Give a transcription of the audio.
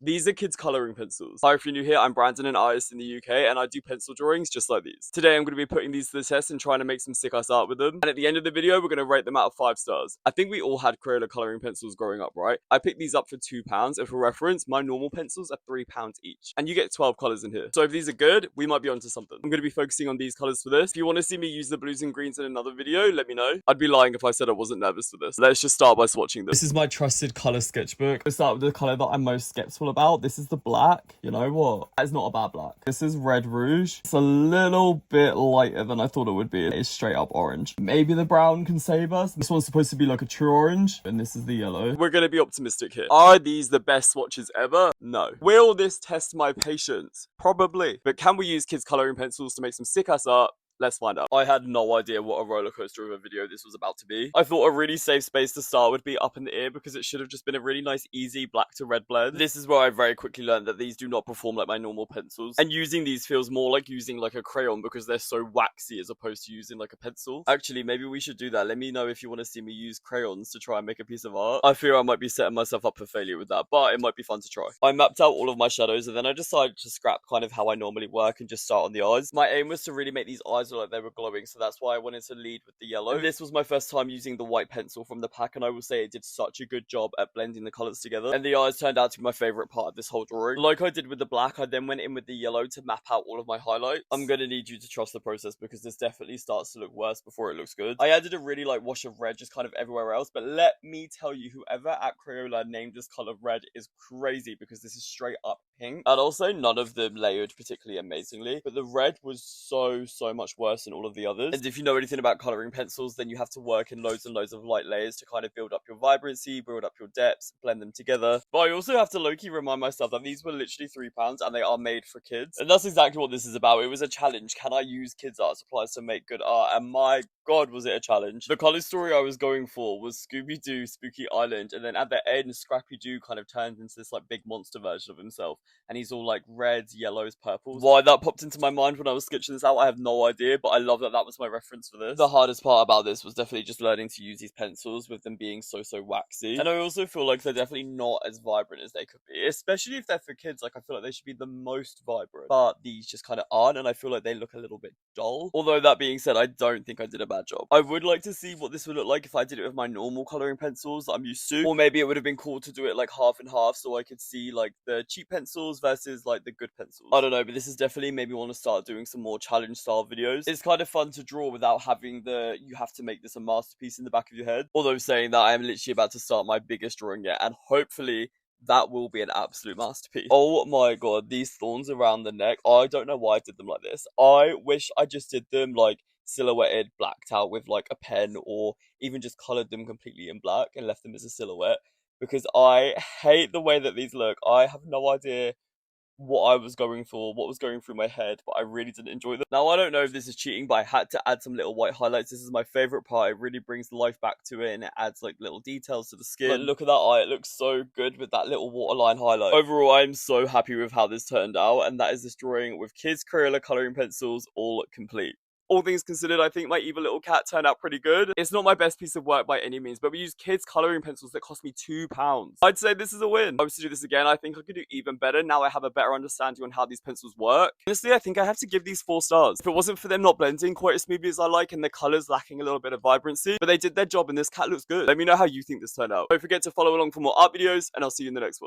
These are kids' colouring pencils. Hi, if you're new here, I'm Brandon, an artist in the UK, and I do pencil drawings just like these. Today, I'm going to be putting these to the test and trying to make some sick-ass art with them. And at the end of the video, we're going to rate them out of 5 stars. I think we all had Crayola colouring pencils growing up, right? I picked these up for £2, and for reference, my normal pencils are £3 each. And you get 12 colours in here. So if these are good, we might be onto something. I'm going to be focusing on these colours for this. If you want to see me use the blues and greens in another video, let me know. I'd be lying if I said I wasn't nervous for this. Let's just start by swatching them. This is my trusted colour sketchbook. Let's start with the colour that I'm most skeptical about. This is the black. You know what? That is not a bad black. This is red rouge. It's a little bit lighter than I thought it would be. It's straight up orange. Maybe the brown can save us. This one's supposed to be like a true orange, and this is the yellow. We're gonna be optimistic here. Are these the best swatches ever? No. Will this test my patience? Probably. But can we use kids' colouring pencils to make some sick-ass art? Let's find out. I had no idea what a roller coaster of a video this was about to be. I thought a really safe space to start would be up in the ear because it should have just been a really nice, easy black to red blend. This is where I very quickly learned that these do not perform like my normal pencils. And using these feels more like using like a crayon because they're so waxy as opposed to using like a pencil. Actually, maybe we should do that. Let me know if you want to see me use crayons to try and make a piece of art. I fear I might be setting myself up for failure with that, but it might be fun to try. I mapped out all of my shadows and then I decided to scrap kind of how I normally work and just start on the eyes. My aim was to really make these eyes look like they were glowing, so that's why I wanted to lead with the yellow. And this was my first time using the white pencil from the pack, and I will say it did such a good job at blending the colours together. And the eyes turned out to be my favourite part of this whole drawing. Like I did with the black, I then went in with the yellow to map out all of my highlights. I'm gonna need you to trust the process because this definitely starts to look worse before it looks good. I added a really light wash of red just kind of everywhere else, but let me tell you, whoever at Crayola named this colour red is crazy because this is straight up pink. And also, none of them layered particularly amazingly, but the red was so much worse than all of the others. And if you know anything about colouring pencils, then you have to work in loads and loads of light layers to kind of build up your vibrancy, build up your depths, blend them together. But I also have to low-key remind myself that these were literally £3 and they are made for kids. And that's exactly what this is about. It was a challenge. Can I use kids' art supplies to make good art? And my god, was it a challenge. The colour story I was going for was Scooby-Doo, Spooky Island, and then at the end, Scrappy-Doo kind of turns into this like big monster version of himself. And he's all like reds, yellows, purples. Why that popped into my mind when I was sketching this out, I have no idea, but I love that that was my reference for this. The hardest part about this was definitely just learning to use these pencils with them being so waxy. And I also feel like they're definitely not as vibrant as they could be, especially if they're for kids. Like I feel like they should be the most vibrant, but these just kind of aren't, and I feel like they look a little bit dull. Although that being said, I don't think I did a bad job. I would like to see what this would look like if I did it with my normal colouring pencils that I'm used to, or maybe it would have been cool to do it like half and half so I could see like the cheap pencils versus like the good pencils. I don't know, but this is definitely made me want to start doing some more challenge style videos. It's kind of fun to draw without having the you have to make this a masterpiece in the back of your head. Although saying that, I am literally about to start my biggest drawing yet, and hopefully that will be an absolute masterpiece. Oh my god, these thorns around the neck. I don't know why I did them like this. I wish I just did them like silhouetted, blacked out with like a pen, or even just coloured them completely in black and left them as a silhouette, because I hate the way that these look. I have no idea what I was going for, what was going through my head, but I really didn't enjoy them. Now, I don't know if this is cheating, but I had to add some little white highlights. This is my favourite part. It really brings life back to it, and it adds like little details to the skin. But look at that eye. It looks so good with that little waterline highlight. Overall, I'm so happy with how this turned out, and that is this drawing with kids' Crayola colouring pencils all complete. All things considered, I think my evil little cat turned out pretty good. It's not my best piece of work by any means, but we used kids' colouring pencils that cost me £2. I'd say this is a win. If I was to do this again, I think I could do even better. Now I have a better understanding on how these pencils work. Honestly, I think I have to give these 4 stars. If it wasn't for them not blending quite as smoothly as I like and the colours lacking a little bit of vibrancy, but they did their job and this cat looks good. Let me know how you think this turned out. Don't forget to follow along for more art videos, and I'll see you in the next one.